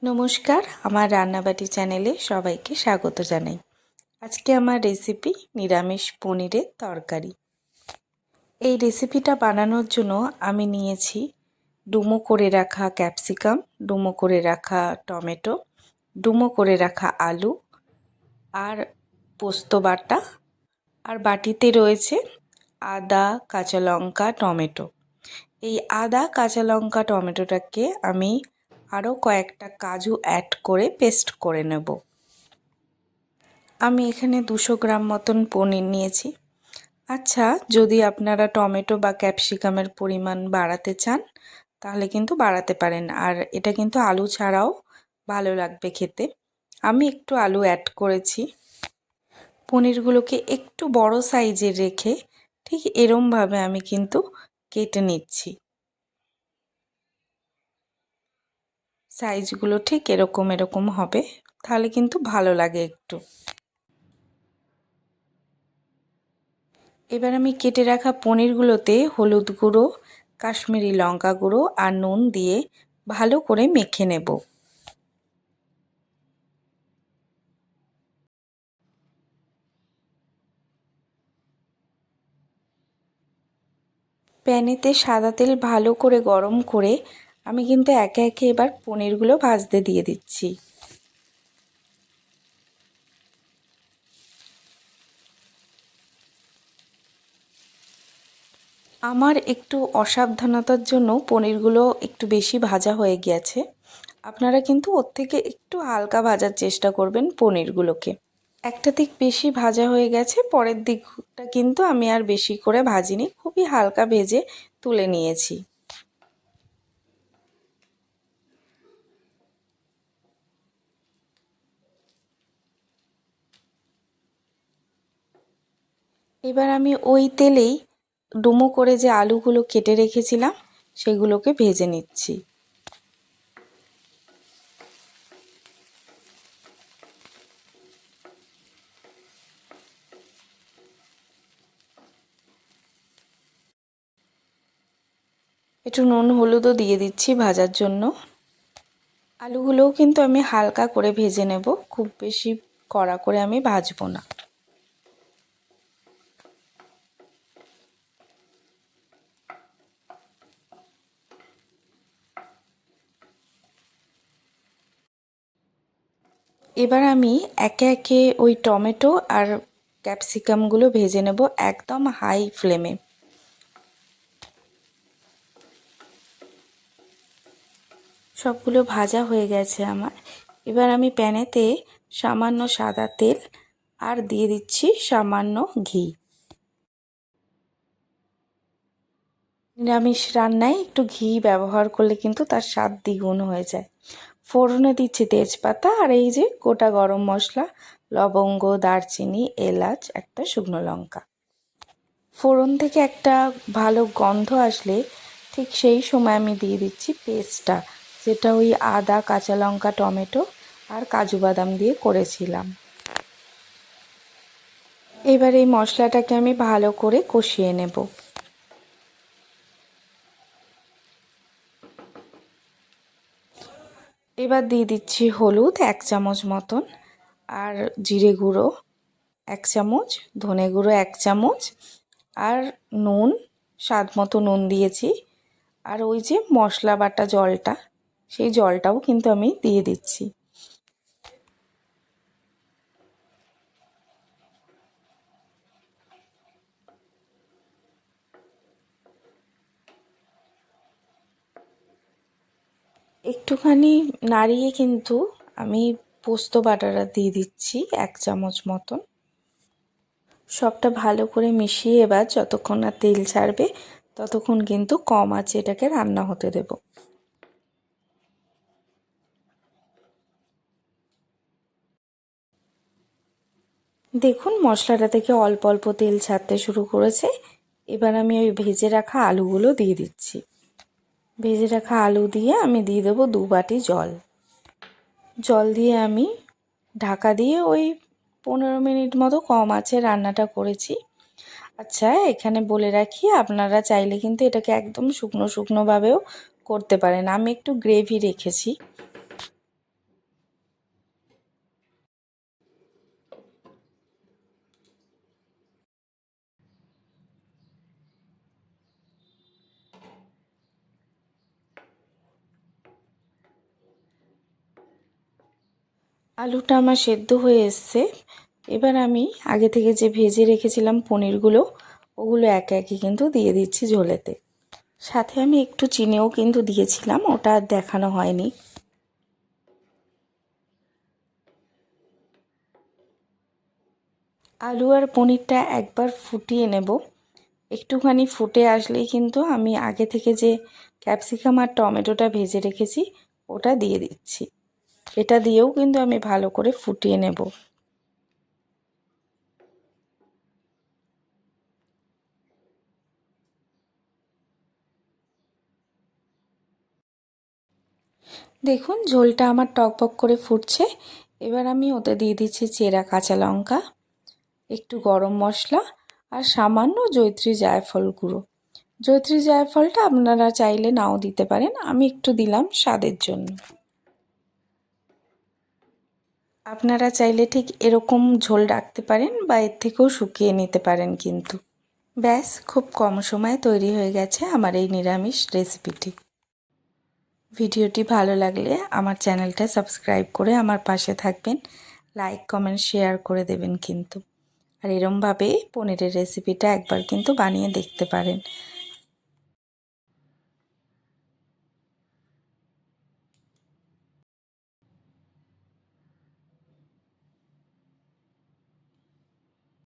নমস্কার, আমার রান্নাবাটি চ্যানেলে সবাইকে স্বাগত জানাই। আজকে আমার রেসিপি নিরামিষ পনিরের তরকারি। এই রেসিপিটা বানানোর জন্য আমি নিয়েছি ডুমো করে রাখা ক্যাপসিকাম, ডুমো করে রাখা টমেটো, ডুমো করে রাখা আলু আর পোস্ত বাটা, আর বাটিতে রয়েছে আদা, কাঁচা লঙ্কা, টমেটো। এই আদা, কাঁচা লঙ্কা, টমেটোটাকে আমি আরও কয়েকটা কাজু অ্যাড করে পেস্ট করে নেব। আমি এখানে 200 গ্রাম মতন পনির নিয়েছি। আচ্ছা, যদি আপনারা টমেটো বা ক্যাপসিকামের পরিমাণ বাড়াতে চান তাহলে কিন্তু বাড়াতে পারেন, আর এটা কিন্তু আলু ছাড়াও ভালো লাগবে খেতে। আমি একটু আলু অ্যাড করেছি। পনিরগুলোকে একটু বড় সাইজের রেখে ঠিক এরমভাবে আমি কিন্তু কেটে নিচ্ছি। সাইজগুলো ঠিক এরকম হবে, তাহলে কিন্তু ভালো লাগে একটু। এবার আমি কেটে রাখা পনিরগুলোতে হলুদ গুঁড়ো, কাশ্মীরি লঙ্কা গুঁড়ো আর নুন দিয়ে ভালো করে মেখে নেব। প্যানেতে সাদা তেল ভালো করে গরম করে আমি কিন্তু একে একে এবার পনিরগুলো ভাজতে দিয়ে দিচ্ছি। আমার একটু অসাবধানতার জন্য পনিরগুলো একটু বেশি ভাজা হয়ে গিয়েছে। আপনারা কিন্তু ওর থেকে একটু হালকা ভাজার চেষ্টা করবেন পনিরগুলোকে। একটা দিক বেশি ভাজা হয়ে গেছে, পরের দিকটা কিন্তু আমি আর বেশি করে ভাজিনি, খুবই হালকা ভেজে তুলে নিয়েছি। এবার আমি ওই তেলেই ডুমো করে যে আলুগুলো কেটে রেখেছিলাম সেগুলোকে ভেজে নিচ্ছি। একটু নুন হলুদও দিয়ে দিচ্ছি ভাজার জন্য। আলুগুলোও কিন্তু আমি হালকা করে ভেজে নেব, খুব বেশি কড়া করে আমি ভাজবো না। এবার আমি একে একে ওই টমেটো আর ক্যাপসিকামগুলো ভেজে নেব একদম হাই ফ্লেমে। সবগুলো ভাজা হয়ে গেছে আমার। এবার আমি প্যানেতে সামান্য সাদা তেল আর দিয়ে দিচ্ছি সামান্য ঘি। নিরামিষ রান্নায় একটু ঘি ব্যবহার করলে কিন্তু তার স্বাদ দ্বিগুণ হয়ে যায়। ফোড়নে দিচ্ছি তেজপাতা আর এই যে গোটা গরম মশলা, লবঙ্গ, দারচিনি, এলাচ, একটা শুকনো লঙ্কা। ফোড়ন থেকে একটা ভালো গন্ধ আসলে ঠিক সেই সময় আমি দিয়ে দিচ্ছি পেস্টটা, যেটা ওই আদা, কাঁচা লঙ্কা, টমেটো আর কাজু বাদাম দিয়ে করেছিলাম। এবার এই মশলাটাকে আমি ভালো করে কষিয়ে নেব। এবার দিয়ে দিচ্ছি হলুদ 1 চামচ মতন, আর জিরে গুঁড়ো 1 চামচ, ধনে গুঁড়ো 1 চামচ, আর নুন স্বাদ মতো নুন দিয়েছি। আর ওই যে মশলা বাটা জলটা, সেই জলটাও কিন্তু আমি দিয়ে দিচ্ছি। একটুখানি নাড়িয়ে কিন্তু আমি পোস্ত বাটাটা দিয়ে দিচ্ছি 1 চামচ মতন। সবটা ভালো করে মিশিয়ে এবার যতক্ষণ না তেল ছাড়বে ততক্ষণ কিন্তু কম আঁচে এটাকে রান্না হতে দেব। দেখুন মশলাটা থেকে অল্প অল্প তেল ছাড়তে শুরু করেছে। এবার আমি ওই ভেজে রাখা আলুগুলো দিয়ে দিচ্ছি। ভেজে রাখা আলু দিয়ে আমি দিয়ে দেবো 2 বাটি জল। জল দিয়ে আমি ঢাকা দিয়ে ওই 15 মিনিট মতো কম আঁচে রান্নাটা করেছি। আচ্ছা, এখানে বলে রাখি, আপনারা চাইলে কিন্তু এটাকে একদম শুকনোভাবেও করতে পারেন। আমি একটু গ্রেভি রেখেছি। আলুটা আমার সেদ্ধ হয়ে এসছে। এবার আমি আগে থেকে যে ভেজে রেখেছিলাম পনিরগুলো, ওগুলো একে একে কিন্তু দিয়ে দিচ্ছি ঝোলেতে। সাথে আমি একটু চিনিও কিন্তু দিয়েছিলাম, ওটা আর দেখানো হয়নি। আলু আর পনিরটা একবার ফুটিয়ে নেব। একটুখানি ফুটে আসলেই কিন্তু আমি আগে থেকে যে ক্যাপসিকাম আর টমেটোটা ভেজে রেখেছি ওটা দিয়ে দিচ্ছি। এটা দিয়েও কিন্তু আমি ভালো করে ফুটিয়ে নেব। দেখুন ঝোলটা আমার টকবক করে ফুটছে। এবার আমি ওতে দিয়ে দিচ্ছি চেরা কাঁচা লঙ্কা, একটু গরম মশলা আর সামান্য জয়িত্রী জায়ফল গুঁড়ো। জয়িত্রী জায়ফলটা আপনারা চাইলে নাও দিতে পারেন, আমি একটু দিলাম স্বাদের জন্য। আপনারা চাইলে ঠিক এরকম ঝোল রাখতে পারেন বা এর থেকেও শুকিয়ে নিতে পারেন কিন্তু। ব্যাস, খুব কম সময়ে তৈরি হয়ে গেছে আমার এই নিরামিষ রেসিপিটি। ভিডিওটি ভালো লাগলে আমার চ্যানেলটা সাবস্ক্রাইব করে আমার পাশে থাকবেন, লাইক কমেন্ট শেয়ার করে দেবেন কিন্তু। আর এরমভাবে পনিরের রেসিপিটা একবার কিন্তু বানিয়ে দেখতে পারেন।